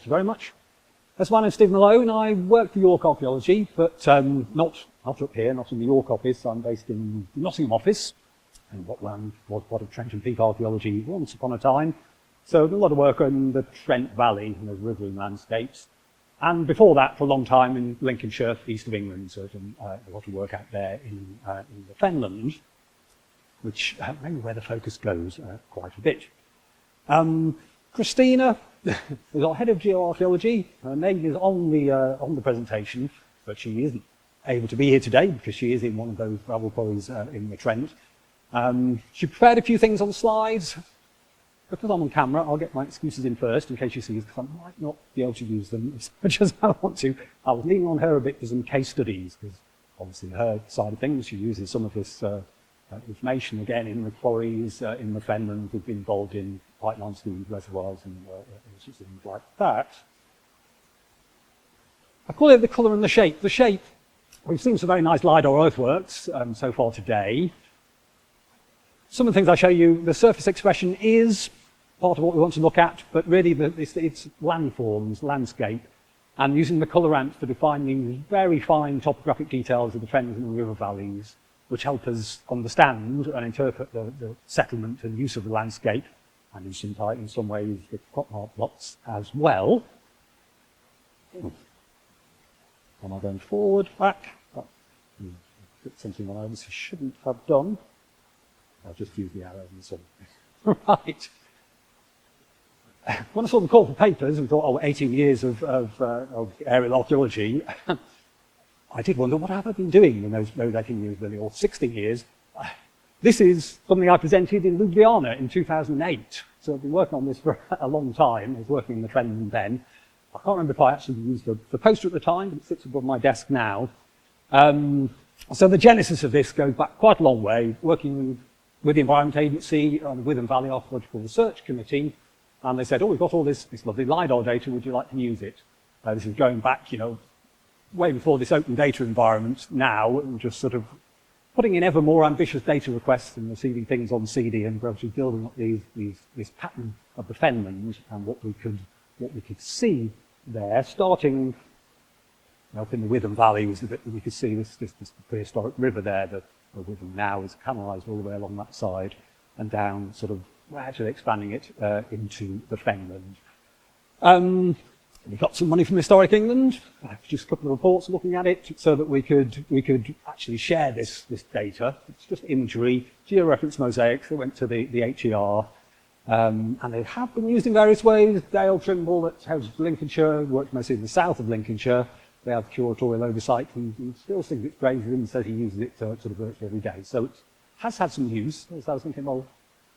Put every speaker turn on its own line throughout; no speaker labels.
Thank you very much. My name's Steve Malone. I work for York Archaeology, but not up here, not in the York office. I'm based in the Nottingham office, and what was part of Trent and Peak Archaeology once upon a time. So I do a lot of work on the Trent Valley and the riverine landscapes. And before that, for a long time in Lincolnshire, east of England, so I've done a lot of work out there in the Fenland, which maybe where the focus goes quite a bit. Kristina is our head of geoarchaeology. Her name is on the presentation, but she isn't able to be here today because she is in one of those gravel quarries in the Trent. She prepared a few things on the slides. Because I'm on camera, I'll get my excuses in first in case you see these, because I might not be able to use them as much as I want to. I was leaning on her a bit for some case studies, because obviously her side of things, she uses some of this information again in the quarries, in the Fenland. We've been involved in pipeline schemes, reservoirs, and things like that. I call it the colour and the shape. The shape, we've seen some very nice Lidar earthworks so far today. Some of the things I show you, the surface expression is part of what we want to look at, but really it's landforms, landscape, and using the colour ramps to define these very fine topographic details of the fens and the river valleys, which help us understand and interpret the settlement and use of the landscape, and in some ways the crop mark plots as well. Am I going forward, back? Something that I obviously shouldn't have done. I'll just use the arrow and so on. Right. When I saw the call for papers and thought, 18 years of aerial archaeology, I did wonder, what have I been doing in those 18 years, really, or 16 years? This is something I presented in Ljubljana in 2008. So I've been working on this for a long time. I was working in the Fenland then. I can't remember if I actually used the poster at the time, but it sits above my desk now. So the genesis of this goes back quite a long way, working with the Environment Agency, the Witham Valley Archaeological Research Committee, and they said, we've got all this lovely LiDAR data, would you like to use it? This is going back, way before this open data environment now, and just sort of putting in ever more ambitious data requests and receiving things on CD and gradually building up this pattern of the Fenland and what we could see there, starting up in the Witham Valley was the bit that we could see this prehistoric river there. The Witham now is canalised all the way along that side and down, sort of gradually expanding it into the Fenland. We got some money from Historic England, just a couple of reports looking at it, so that we could actually share this data. It's just imagery, georeference mosaics that went to the HER, and they have been used in various ways. Dale Trimble at House of Lincolnshire worked mostly in the south of Lincolnshire. They have curatorial oversight, and he still thinks it's great and says he uses it sort of virtually every day. So it has had some use. So I was thinking, well,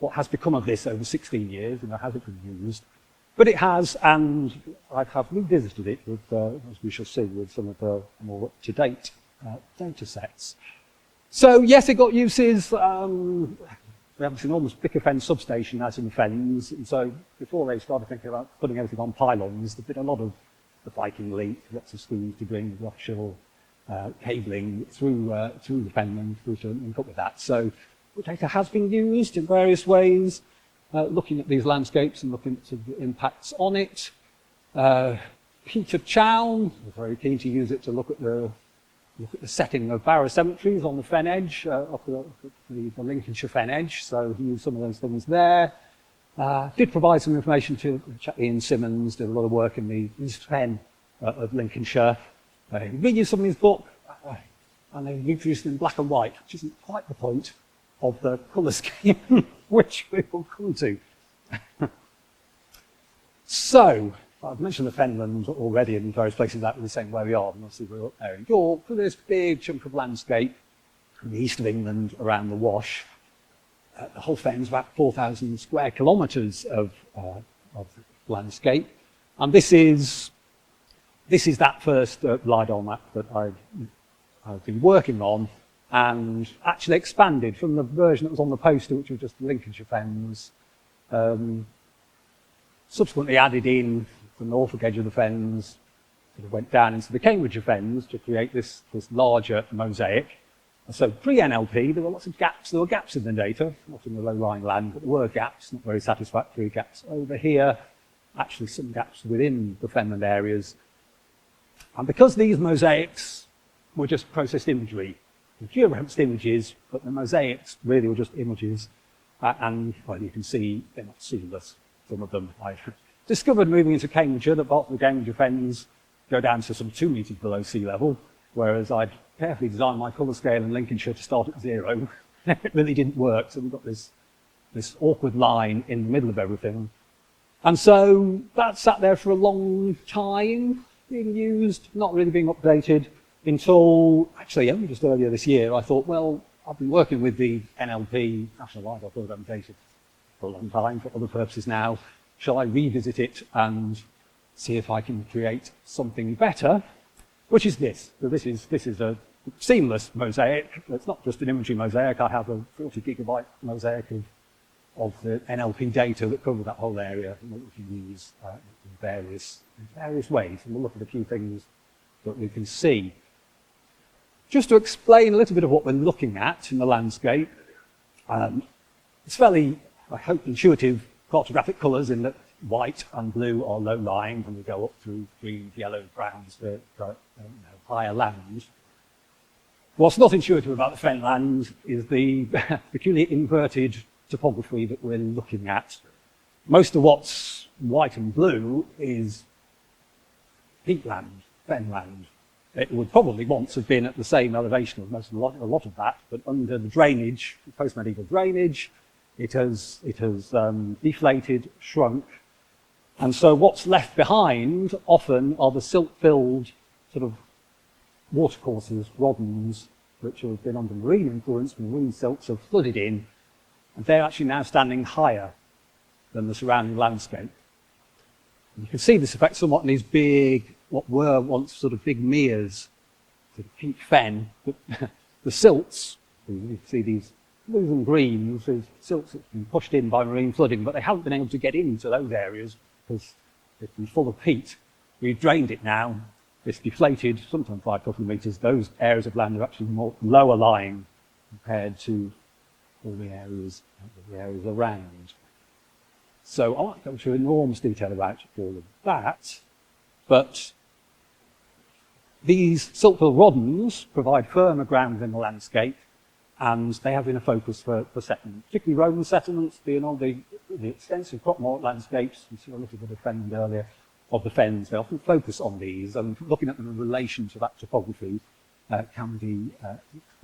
what has become of this over 16 years? Has it been used? But it has, and I have revisited it with, as we shall see, with some of the more up-to-date data sets. So yes, it got uses. We have this enormous Bicker Fen substation out in the Fens, and so before they started thinking about putting everything on pylons, there'd been a lot of the Viking link, lots of schemes to bring offshore cabling through the Fenland, through to link up with that. So the data has been used in various ways, looking at these landscapes and looking at the impacts on it. Peter Chown was very keen to use it to look at the setting of barrow cemeteries on the Fen edge, off the Lincolnshire Fen edge. So he used some of those things there. Did provide some information to Ian Simmons, did a lot of work in the East Fen of Lincolnshire. He reviewed some of his book, and they reproduced it in black and white, which isn't quite the point of the colour scheme, which we will come to. So, I've mentioned the Fenland already in various places that we're saying where we are, and obviously we're up there in York, for this big chunk of landscape in the east of England around the Wash. The whole Fen's about 4,000 square kilometres of landscape, and this is that first LiDAR map that I've been working on, and actually expanded from the version that was on the poster, which was just the Lincolnshire Fens. Subsequently added in the Norfolk edge of the Fens, sort of went down into the Cambridgeshire Fens to create this larger mosaic. So pre-NLP, there were lots of gaps. There were gaps in the data, not in the low-lying land, but there were gaps, not very satisfactory gaps over here. actually some gaps within the Fenland areas. And because these mosaics were just processed imagery, the georeferenced images, but the mosaics really were just images, and well, you can see they're not seamless, some of them. I discovered moving into Cambridgeshire that parts of the Cambridgeshire Fens go down to some 2 metres below sea level, whereas I'd carefully designed my colour scale in Lincolnshire to start at 0. It really didn't work, so we've got this awkward line in the middle of everything. And so that sat there for a long time, being used, not really being updated, until actually only just earlier this year I thought, well, I've been working with the NLP, National Lidar Programme data, for a long time, for other purposes now. Shall I revisit it and see if I can create something better? Which is this. So this is a seamless mosaic. It's not just an imagery mosaic. I have a 40 gigabyte mosaic of the NLP data that cover that whole area and that we can use in various ways. And we'll look at a few things that we can see. Just to explain a little bit of what we're looking at in the landscape, it's fairly, I hope, intuitive cartographic colours in that white and blue are low-lying, and we go up through green, yellow, browns to higher land. What's not intuitive about the Fenland is the peculiar inverted topography that we're looking at. Most of what's white and blue is peatland, Fenland. It would probably once have been at the same elevation as a lot of that, but under the drainage, post-medieval drainage, it has deflated, shrunk, and so what's left behind often are the silt-filled sort of watercourses, rodents, which have been under marine influence, marine silts have flooded in, and they're actually now standing higher than the surrounding landscape. And you can see this effect somewhat in these big, what were once sort of big meres, sort of peat fen, but the silts, you can see these blues and greens, these silts that have been pushed in by marine flooding, but they haven't been able to get into those areas because it's been full of peat. We've drained it now, it's deflated, sometimes by a couple of metres. Those areas of land are actually more lower lying compared to all the areas around. So I won't go into enormous detail about all of that, but these silt-filled rodents provide firmer ground within the landscape, and they have been a focus for settlement, particularly Roman settlements, being on the extensive crop-marked landscapes. You saw a little bit of Fenland earlier, of the fens. They often focus on these, and looking at them in relation to that topography can be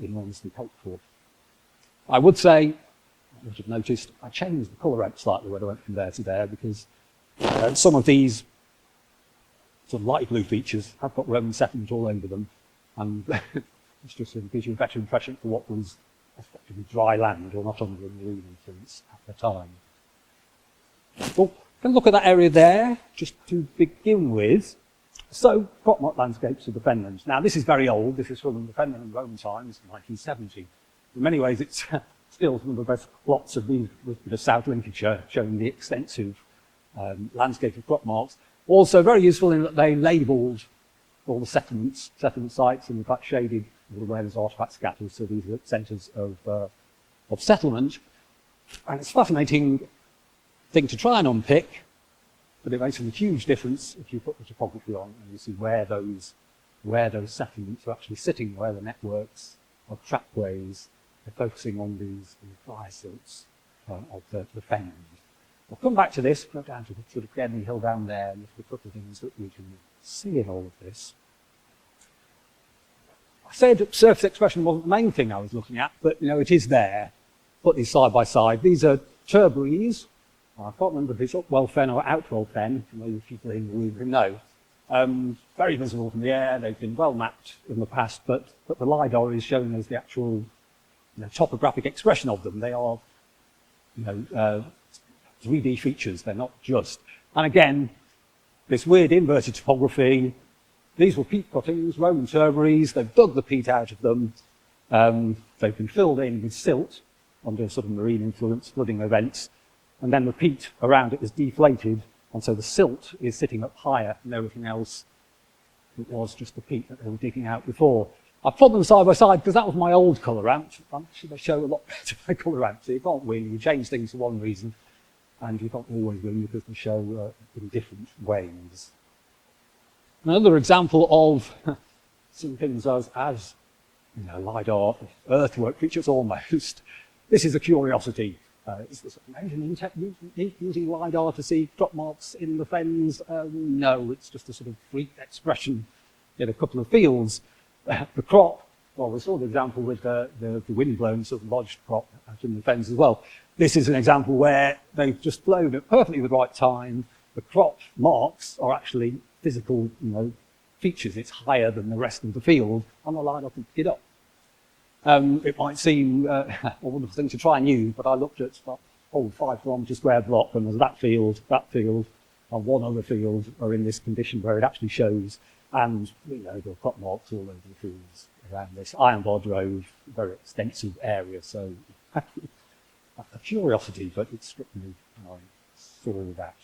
enormously helpful. I would say, you would have noticed, I changed the colour ramp slightly when I went from there to there, because some of these sort of light blue features have got Roman settlement all over them, and it's just sort of gives you a better impression for what was effectively dry land or not under marine influence at the time. Well, can look at that area there, just to begin with. So, crop-marked landscapes of the Fenlands. Now, this is very old. This is from the Fenland and Roman times, 1970. In many ways, it's still one of the best plots of the South Lincolnshire, showing the extensive landscape of crop marks. Also very useful in that they labelled all the settlement sites, and in fact shaded where there's artefact scattered, so these are centres of settlement. And it's a fascinating thing to try and unpick, but it makes a huge difference if you put the topography on and you see where those settlements are actually sitting, where the networks of trackways are focusing on these dry silts of the Fenland. We'll come back to this, go down to the sort of Gedney Hill down there, and look at a couple of things that we can see in all of this. I said surface expression wasn't the main thing I was looking at, but it is there. Put these side by side. These are turberies. I can't remember if it's Upwell Fen or Outwell Fen, maybe people in the room who know. Very visible from the air. They've been well mapped in the past, but the Lidar is showing us the actual topographic expression of them. They are 3D features. They're not just. And again, this weird inverted topography. These were peat cuttings, Roman turberies. They've dug the peat out of them. They've been filled in with silt under sort of marine influence, flooding events. And then the peat around it is deflated, and so the silt is sitting up higher than everything else. It was just the peat that they were digging out before. I put them side by side because that was my old colour ramp. Actually, they show a lot better my colour ramp, so you can't win. You change things for one reason, and you can't always win because they show in different ways. Another example of some things as you know, Lidar earthwork features almost. This is a curiosity. Is this amazing using Lidar to see crop marks in the fens? No, it's just a sort of freak expression in a couple of fields. The crop, well, we saw the example with the windblown sort of lodged crop out in the fens as well. This is an example where they've just blown at perfectly the right time. The crop marks are actually physical, you know, features. It's higher than the rest of the field, and the Lidar can pick it up. It might seem a wonderful thing to try and use, but I looked at a whole 5 kilometre square block, and there's that field, and one other field are in this condition where it actually shows, and you know, there are crop marks all over the fields around this. Iron Bar Drove, very extensive area, so a curiosity, but it struck me when I saw that.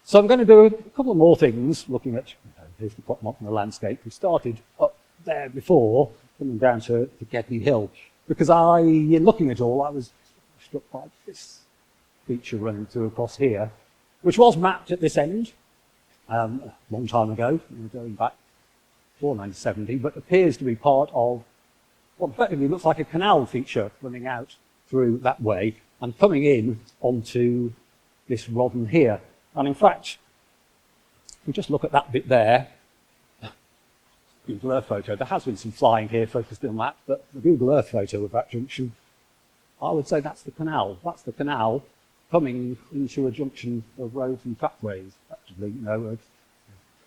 So I'm going to do a couple of more things, looking at, you know, here's the crop mark in the landscape. We started up there before, coming down to Gedney Hill, because in looking at all, I was struck by this feature running through across here, which was mapped at this end a long time ago, going back before 1970, but appears to be part of what effectively looks like a canal feature running out through that way and coming in onto this Rodden here. And in fact, if we just look at that bit there, Google Earth photo, there has been some flying here focused on that, but the Google Earth photo of that junction, I would say that's the canal. That's the canal coming into a junction of roads and trackways, effectively, you know,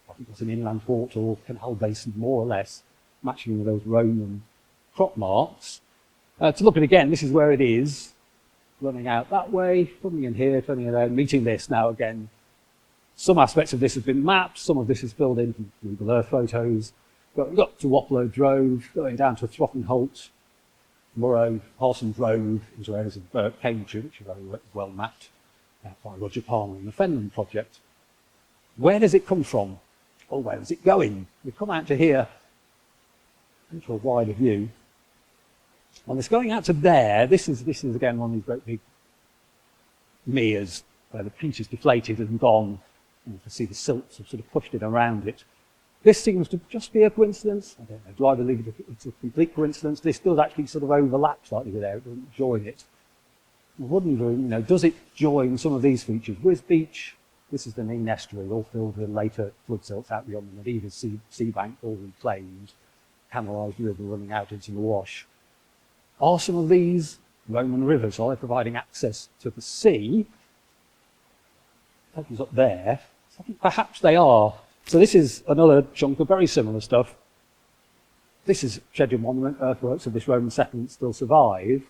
I think it's an inland port or canal basin, more or less, matching with those Roman crop marks. To look at again, this is where it is, running out that way, coming in here, turning it around, meeting this. Now again, some aspects of this have been mapped, some of this is filled in from Google Earth photos. We've got to Waplow Drove, going down to Throttenholt, Murrow, Parsons Road, into areas of Cambridgeshire, which are very well mapped by Roger Palmer in the Fenland Project. Where does it come from? Or where is it going? We come out to here, into a wider view. And it's going out to there. This is again one of these great big meres where the peat is deflated and gone. And you can see the silts have sort of pushed it around it. This seems to just be a coincidence. I don't know, do I believe it's a complete coincidence? This does actually sort of overlap slightly with there, it doesn't join it. I'm wondering, you know, does it join some of these features? With Beach, this is the Nene estuary, all filled with later flood silts out beyond the Medina sea bank, all reclaimed, canalised river running out into the Wash. Are some of these Roman rivers, are they providing access to the sea? That is up there. So I think perhaps they are. So this is another chunk of very similar stuff. This is scheduled monument, earthworks of this Roman settlement still survive.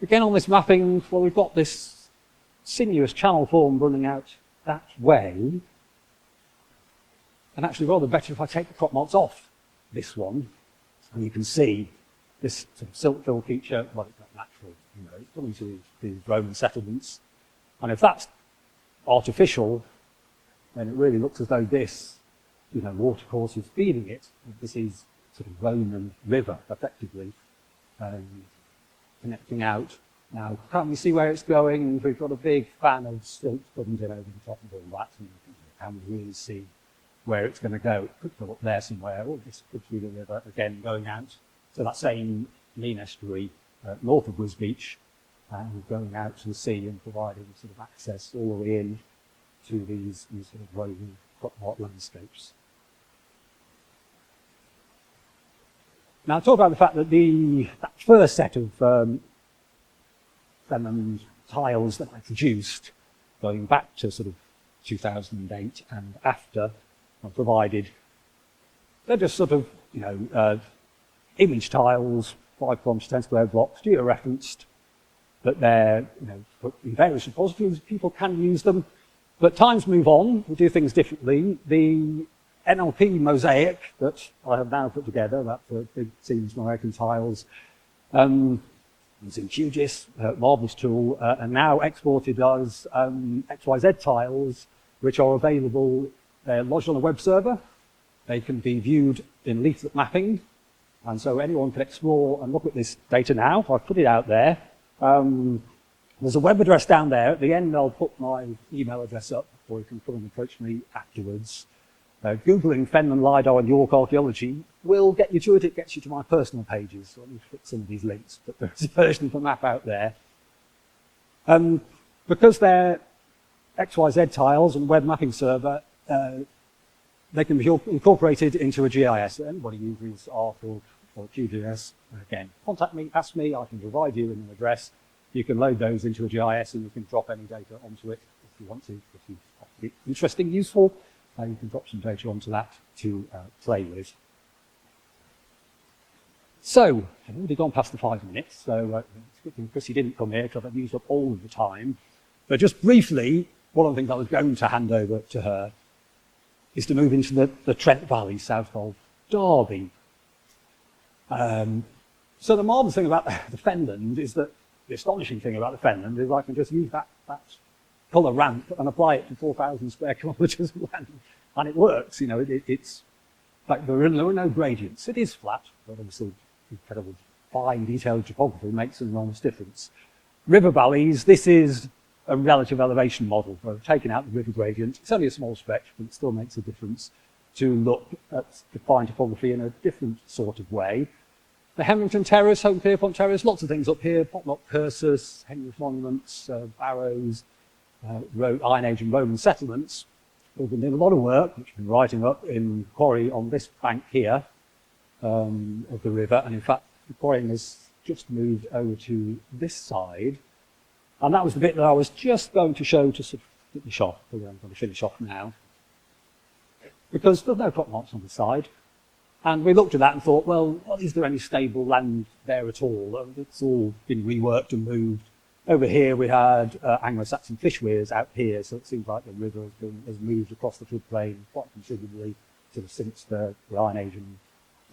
Again on this mapping, well, we've got this sinuous channel form running out that way. And actually rather better if I take the crop marks off this one. And you can see this sort of silt fill feature, well, it's not natural, you know, it's coming to these Roman settlements. And if that's artificial, then it really looks as though this, you know, watercourse is feeding it. This is sort of Roman river, effectively, connecting out. Now, can't we see where it's going? We've got a big fan of silt coming in over the top of all that, and can we really see where it's going to go? It could go up there somewhere, or this could be the river, again, going out. So that same Nene estuary north of Wisbeach, and going out to the sea and providing sort of access all the way in to these sort of Roman crop mark landscapes. Now, I'll talk about the fact that that first set of Fenland tiles that I produced, going back to sort of 2008 and after, are provided. They're just sort of, you know, image tiles, 5 kilometre 10 square blocks, geo-referenced, but they're, you know, put in various repositories. People can use them. But times move on, we do things differently. The NLP mosaic that I have now put together, that for big seams American tiles, it's in QGIS, marvellous tool, and now exported as XYZ tiles, which are available, they're lodged on a web server. They can be viewed in leaflet mapping, and so anyone can explore and look at this data now. I've put it out there. There's a web address down there. At the end, I'll put my email address up, or you can come and approach me afterwards. Googling Fenland, Lidar and York Archaeology will get you to it. It gets you to my personal pages. So let me put some of these links, but there's a version of the map out there. Because they're XYZ tiles and web mapping server, they can be incorporated into a GIS. Anybody uses ARC or QGIS, again, contact me, ask me, I can provide you with an address. You can load those into a GIS and you can drop any data onto it if you want to. If you find it interesting, useful, you can drop some data onto that to play with. So, I've already gone past the 5 minutes, so it's a good thing Chrissy didn't come here because I've used up all of the time. But just briefly, one of the things I was going to hand over to her is to move into the Trent Valley south of Derby. So the marvellous thing about the Fenland is that the astonishing thing about the Fenland is I can just use that colour ramp and apply it to 4,000 square kilometres of land, and it works. You know, it's like there are no gradients. It is flat, but obviously incredible fine detailed topography makes an enormous difference. River valleys, this is a relative elevation model. I've taken out the river gradient. It's only a small stretch, but it still makes a difference to look at define topography in a different sort of way. The Hemington Terrace, Home Pierpont Terrace, lots of things up here, Potlock Cursus, Henry's monuments, barrows, Iron Age and Roman settlements. We've been doing a lot of work, which we've been writing up in quarry on this bank here of the river, and in fact the quarrying has just moved over to this side, and that was the bit that I was just going to show to sort of finish off. I'm going to finish off now, because there's no crop marks on the side. And we looked at that and thought, well, is there any stable land there at all? It's all been reworked and moved. Over here we had Anglo-Saxon fish weirs out here, so it seems like the river has moved across the floodplain quite considerably sort of since the Iron Age and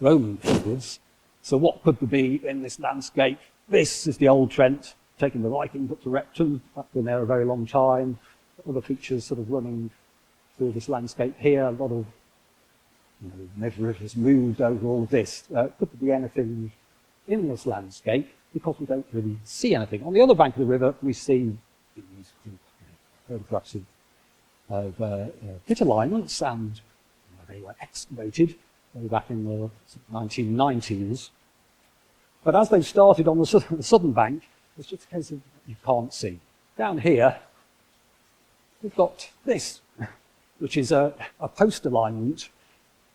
Roman periods. So what could there be in this landscape? This is the old Trent, taking the Vikings up to Repton. That's been there a very long time. Other features sort of running through this landscape here. A lot of never has moved over all of this. Could there be anything in this landscape? Because we don't really see anything. On the other bank of the river, we see these photographs of pit alignments, and they were excavated way back in the 1990s. But as they started on the southern bank, it's just a case of you can't see. Down here, we've got this, which is a post alignment.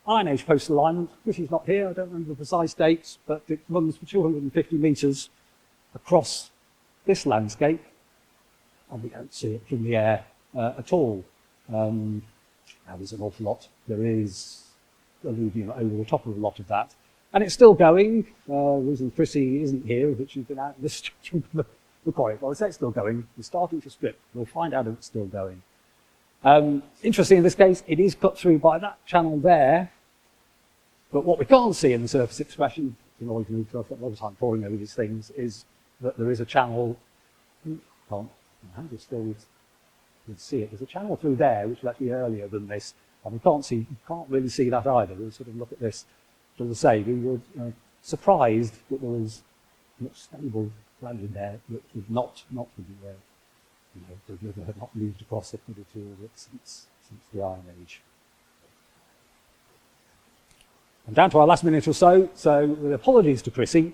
Iron Age post alignment, which is not here, I don't remember the precise dates, but it runs for 250 metres across this landscape, and we don't see it from the air at all. Now there's an awful lot. There is alluvium over the top of a lot of that. And it's still going. The reason Chrissy isn't here is that she's been out in this stretch of the quarry. Well, I say it's still going. We're starting to strip. We'll find out if it's still going. Interesting in this case, it is cut through by that channel there, but what we can't see in the surface expression, I've got a lot of time poring over these things, is that there is a channel, just still you'd see it, there's a channel through there which is actually earlier than this, and we can't really see that either. We'll sort of look at this, as I say, we were surprised that there was much stable land in there that was not really there. The river had not moved across it at all since the Iron Age. And down to our last minute or so, with apologies to Chrissy,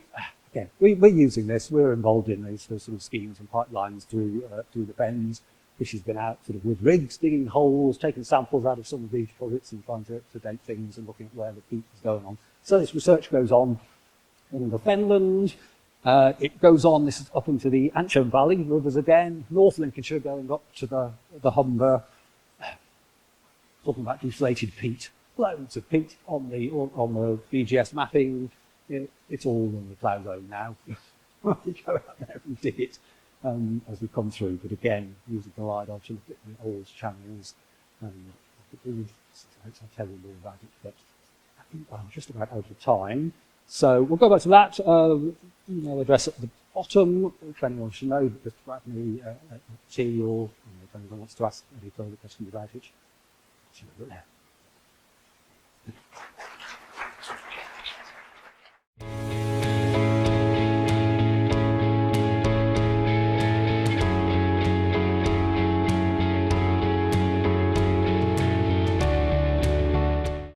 again, we're using this, we're involved in these sort of schemes and pipelines through the bends. She's been out sort of with rigs, digging holes, taking samples out of some of these deposits and trying to date things and looking at where the peak is going on. So this research goes on in the Fenland. It goes on, this is up into the Antrim Valley, rivers again, North Lincolnshire going up to the Humber, talking about deflated peat, loads of peat on the BGS mapping. It's all in the plough zone now. We go out there and dig it as we come through, but again, using the Lidar to look at the old channels. I'll tell you more about it, but I think I'm just about out of time. So we'll go back to that. Email address at the bottom. If anyone should know, just write me a tea, or if anyone wants to ask any further questions about it.